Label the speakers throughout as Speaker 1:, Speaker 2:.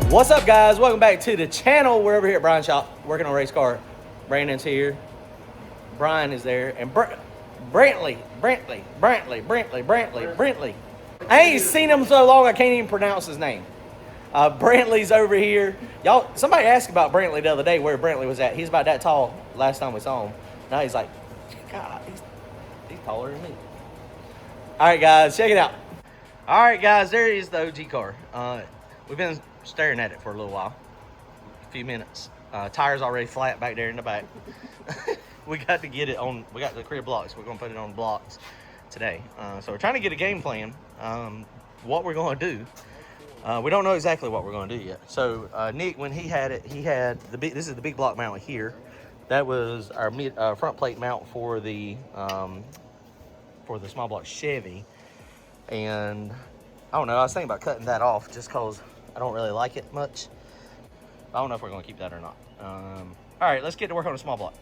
Speaker 1: What's up, guys? Welcome back to the channel. We're over here at Brian's shop working on a race car. Brandon's here. Brian is there. And Brantley. I ain't seen him so long I can't even pronounce his name. Brantley's over here. Y'all, somebody asked about Brantley the other day where Brantley was at. He's about that tall last time we saw him. Now he's like, God, he's taller than me. All right, guys, check it out. All right, guys, there is the OG car. We've been staring at it for a little while, a few minutes. Tires already flat back there in the back. We got to get it on, we got the crib blocks. We're gonna put it on blocks today. So we're trying to get a game plan, what we're gonna do. We don't know exactly what we're gonna do yet. So Nick, when he had it, he had this is the big block mount here. That was our front plate mount for the small block Chevy. And I don't know, I was thinking about cutting that off just cause I don't really like it much. I don't know if we're gonna keep that or not. All right, let's get to work on a small block.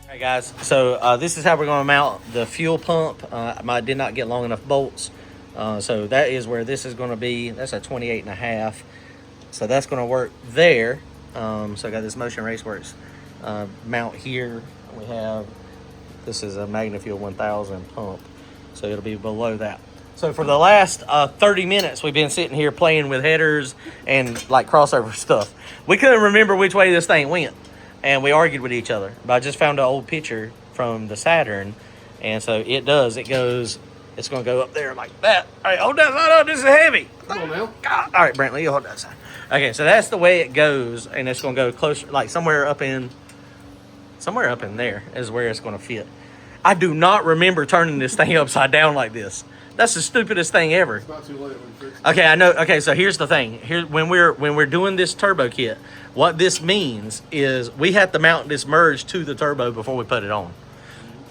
Speaker 1: All right, guys, so this is how we're gonna mount the fuel pump. I did not get long enough bolts. So that is where this is gonna be. That's a 28.5. So that's gonna work there. So I got this Motion Raceworks mount here. We have, this is a MagnaFuel 1000 pump. So it'll be below that. So for the last 30 minutes, we've been sitting here playing with headers and like crossover stuff. We couldn't remember which way this thing went, and we argued with each other. But I just found an old picture from the Saturn, and so it goes, it's going to go up there like that. All right, hold that side up. This is heavy.
Speaker 2: Come on now.
Speaker 1: God. All right, Brantley, you hold that side. Okay, so that's the way it goes, and it's going to go closer, like somewhere up in there is where it's going to fit. I do not remember turning this thing upside down like this. That's the stupidest thing ever.
Speaker 2: It's not too late when you fix it.
Speaker 1: Okay, I know. Okay, so here's the thing. Here, when we're doing this turbo kit, what this means is we have to mount this merge to the turbo before we put it on.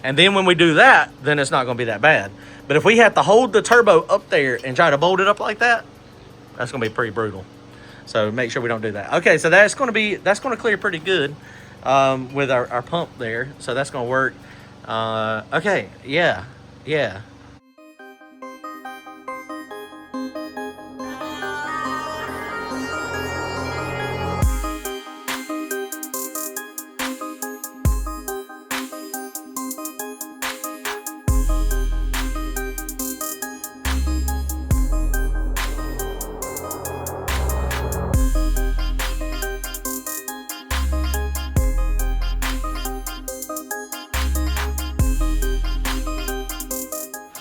Speaker 1: And then when we do that, then it's not going to be that bad. But if we have to hold the turbo up there and try to bolt it up like that, that's going to be pretty brutal. So make sure we don't do that. Okay, so that's going to clear pretty good with our pump there. So that's going to work. Okay, yeah.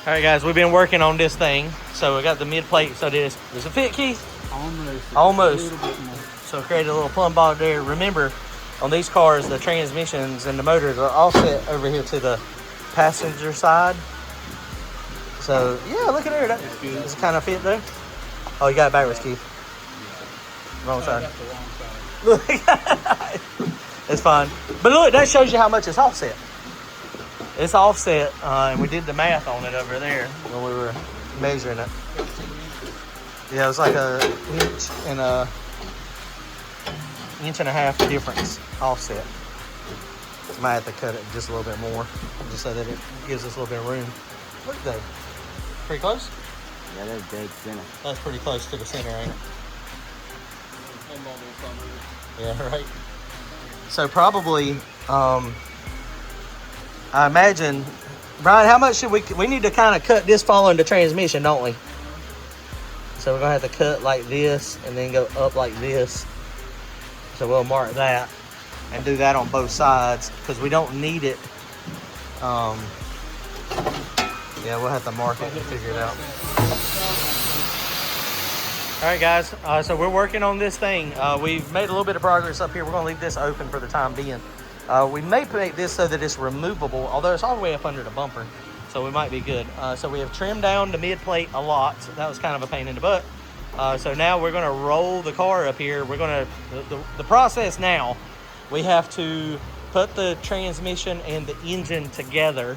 Speaker 1: All right, guys, we've been working on this thing. So we got the mid plate. So does it fit, Keith? Almost. So create a little plumb bob there. Remember, on these cars, the transmissions and the motors are all set over here to the passenger side. So yeah, look at there. Does it kind of fit there? Oh, you got it backwards, Keith. Wrong side. Look, it's fine. But look, that shows you how much it's offset. It's offset, and we did the math on it over there when we were measuring it. Yeah, it was like an inch and a half difference offset. Might have to cut it just a little bit more, just so that it gives us a little bit of room. Look at that. Pretty close?
Speaker 3: Yeah, that's dead center.
Speaker 1: That's pretty close to the center, ain't it? Yeah, right. So probably, I imagine, Brian, how much should we need to kind of cut this following the transmission, don't we? So we're gonna have to cut like this and then go up like this. So we'll mark that and do that on both sides because we don't need it. Yeah, we'll have to mark it and figure it out. All right, guys, so we're working on this thing. We've made a little bit of progress up here. We're gonna leave this open for the time being. We may make this so that it's removable, although it's all the way up under the bumper, so we might be good. So we have trimmed down the mid plate a lot. So that was kind of a pain in the butt. So now we're gonna roll the car up here. We're gonna, the process now, we have to put the transmission and the engine together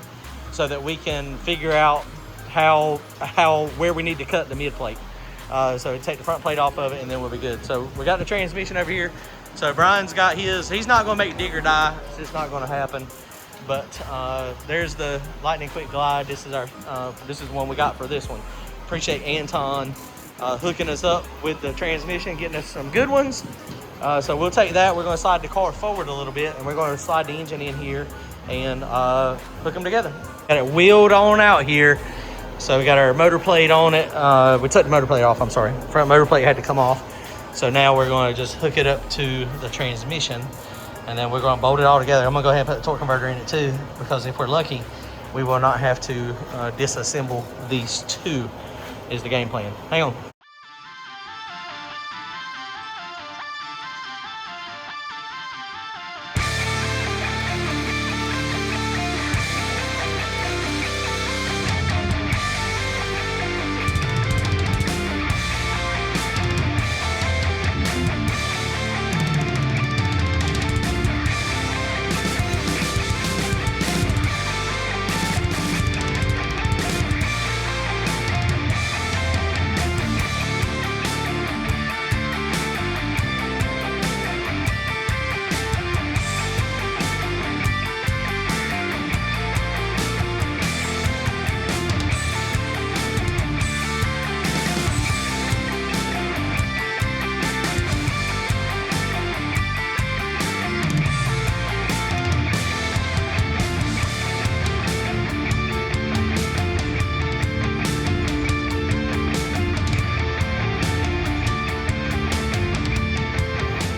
Speaker 1: so that we can figure out where we need to cut the mid plate. So take the front plate off of it and then we'll be good. So we got the transmission over here. So Brian's got his. He's not going to make dig or die. It's just not going to happen. But there's the Lightning Quick Glide. This is our. This is the one we got for this one. Appreciate Anton hooking us up with the transmission, getting us some good ones. So we'll take that. We're going to slide the car forward a little bit, and we're going to slide the engine in here and hook them together. Got it wheeled on out here. So we got our motor plate on it. We took the motor plate off, I'm sorry. Front motor plate had to come off. So now we're going to just hook it up to the transmission, and then we're going to bolt it all together. I'm going to go ahead and put the torque converter in it too, because if we're lucky, we will not have to disassemble these two, is the game plan. Hang on.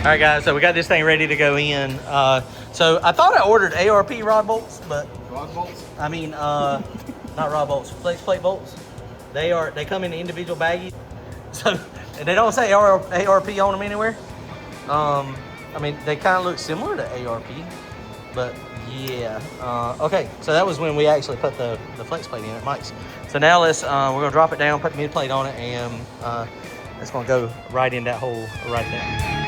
Speaker 1: All right, guys, so we got this thing ready to go in. So I thought I ordered ARP rod bolts, but
Speaker 2: Rod bolts?
Speaker 1: I mean, not rod bolts, flex plate bolts. They come in individual baggies. So they don't say ARP on them anywhere. I mean, they kind of look similar to ARP, but yeah. Okay, so that was when we actually put the flex plate in at Mike's. So now we're gonna drop it down, put the mid plate on it, and it's gonna go right in that hole right there.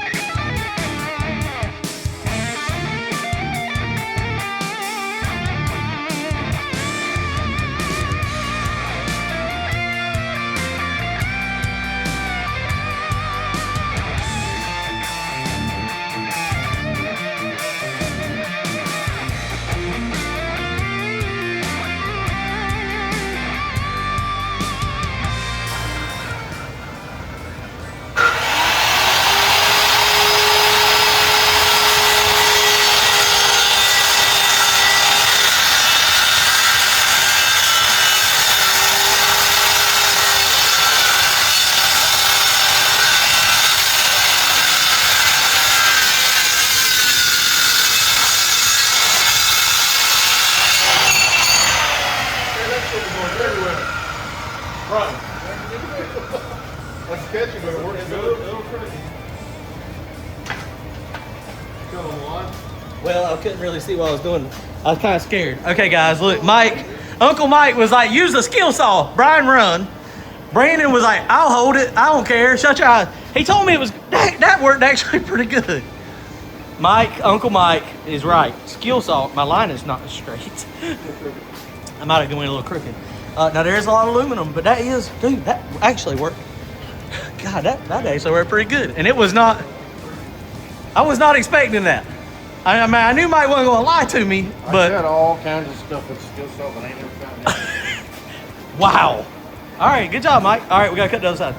Speaker 2: That's sketchy, but it works good. It'll tricky. Still on the line?
Speaker 1: Well, I couldn't really see what I was doing. I was kind of scared. Okay, guys, look, Uncle Mike was like, use a skill saw. Brian, run. Brandon was like, I'll hold it. I don't care. Shut your eyes. He told me it was, that worked actually pretty good. Uncle Mike is right. Skill saw, my line is not straight. I might have gone a little crooked. Now there's a lot of aluminum, but that actually worked. God, that actually worked pretty good. And I was not expecting that. I mean, I knew Mike wasn't going to lie to me, but.
Speaker 2: I got all kinds of stuff with skill saw, but I ain't never found that.
Speaker 1: Wow. All right, good job, Mike. All right, we got to cut the other side.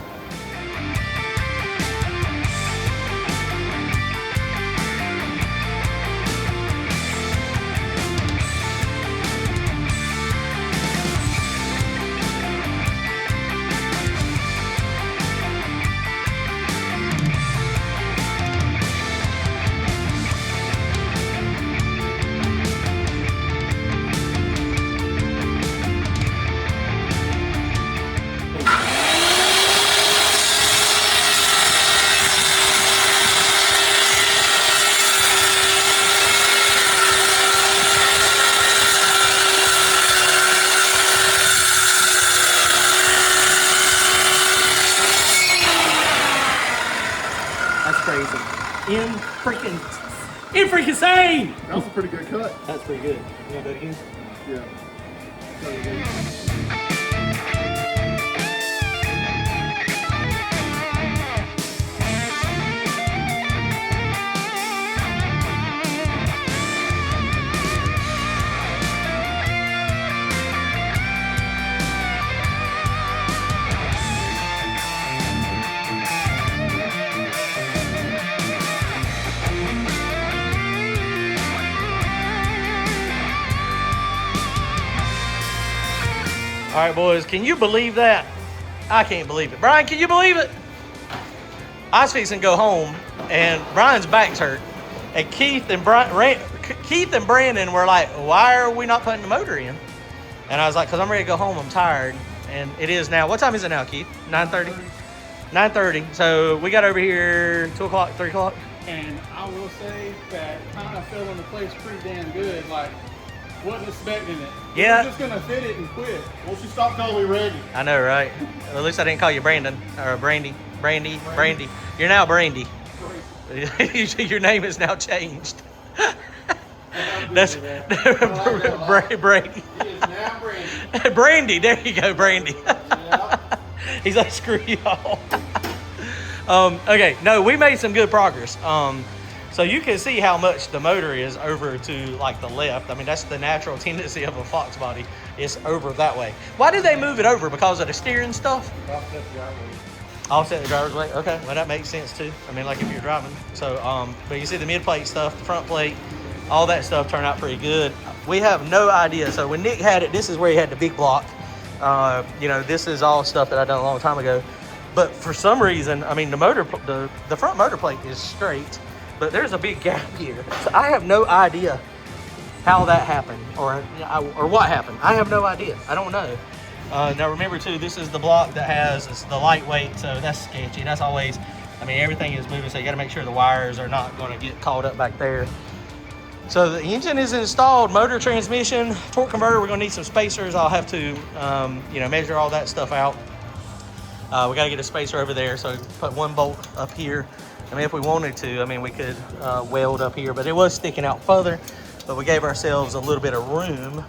Speaker 1: In freaking insane!
Speaker 2: That was a pretty good cut.
Speaker 1: That's pretty good. You want to do it again?
Speaker 2: Yeah.
Speaker 1: All right, boys, can you believe that? I can't believe it. Brian, can you believe it? I was fixing to go home, and Brian's back's hurt. And Keith and Brandon were like, why are we not putting the motor in? And I was like, because I'm ready to go home. I'm tired. And it is now. What time is it now, Keith? 9:30? 9:30. So we got over here 2 o'clock, 3 o'clock.
Speaker 4: And I will say that kind of fell into place pretty damn good. Like, wasn't expecting it.
Speaker 1: Yeah.
Speaker 4: We were just going to fit it and quit. Once you stop calling me Randy.
Speaker 1: I know, right? Well, at least I didn't call you Brandon or Brandy. Brandy. You're now Brandy. Your name is now changed. That's Brady.
Speaker 4: He is now Randy.
Speaker 1: Brandy. There you go, Brandy. He's like, screw y'all. Okay, no, we made some good progress. So you can see how much the motor is over to like the left. I mean, that's the natural tendency of a Fox body. It's over that way. Why did they move it over? Because of the steering stuff? Offset the driver's weight. Okay, well that makes sense too. I mean, like if you're driving. So, but you see the mid plate stuff, the front plate, all that stuff turned out pretty good. We have no idea. So when Nick had it, this is where he had the big block. You know, this is all stuff that I done a long time ago. But for some reason, I mean, the front motor plate is straight, but there's a big gap here. So I have no idea how that happened or what happened. I have no idea. I don't know. Now remember too, this is the block that has the lightweight, so that's sketchy. That's always, I mean, everything is moving, so you got to make sure the wires are not going to get caught up back there. So the engine is installed, motor, transmission, torque converter. We're going to need some spacers. I'll have to, you know, measure all that stuff out. We got to get a spacer over there, so put one bolt up here. I mean, if we wanted to, I mean, we could weld up here, but it was sticking out further. But we gave ourselves a little bit of room.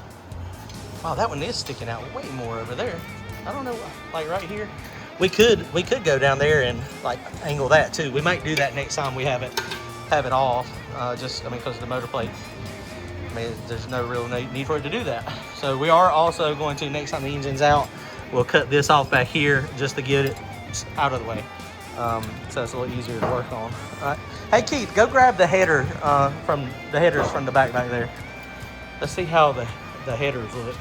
Speaker 1: Oh, that one is sticking out way more over there. I don't know, like right here. We could go down there and like angle that too. We might do that next time we have it off. Just, I mean, because of the motor plate. I mean, there's no real need for it to do that. So we are also going to, next time the engine's out, we'll cut this off back here just to get it out of the way. So it's a little easier to work on. All right. Hey Keith, go grab the header from the headers from the back there. Let's see how the headers look.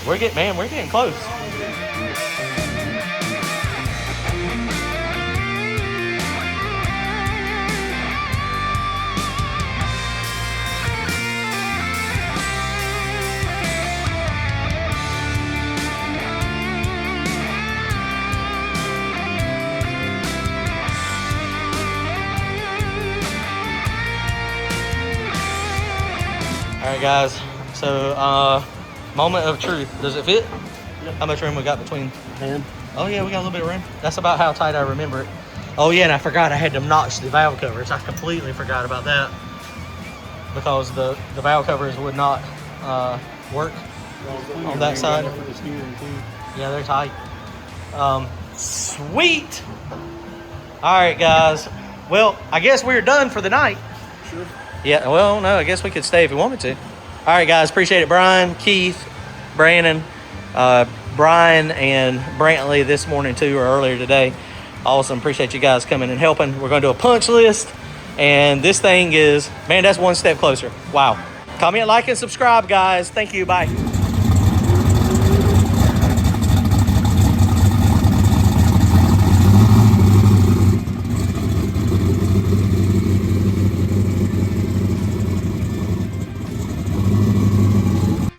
Speaker 1: We're getting close. All right, guys. So, moment of truth. Does it fit? Yep. How much room we got between?
Speaker 4: Man.
Speaker 1: Oh yeah, we got a little bit of room. That's about how tight I remember it. Oh yeah, and I forgot I had to notch the valve covers. I completely forgot about that because the valve covers would not work on that side. Yeah, they're tight. Sweet. All right, guys. Well, I guess we're done for the night.
Speaker 4: Sure.
Speaker 1: Yeah, well, no, I guess we could stay if we wanted to. All right, guys, appreciate it. Brian, Keith, Brandon, Brian, and Brantley this morning, too, or earlier today. Awesome. Appreciate you guys coming and helping. We're going to do a punch list, and this thing is, man, that's one step closer. Wow. Comment, like, and subscribe, guys. Thank you. Bye.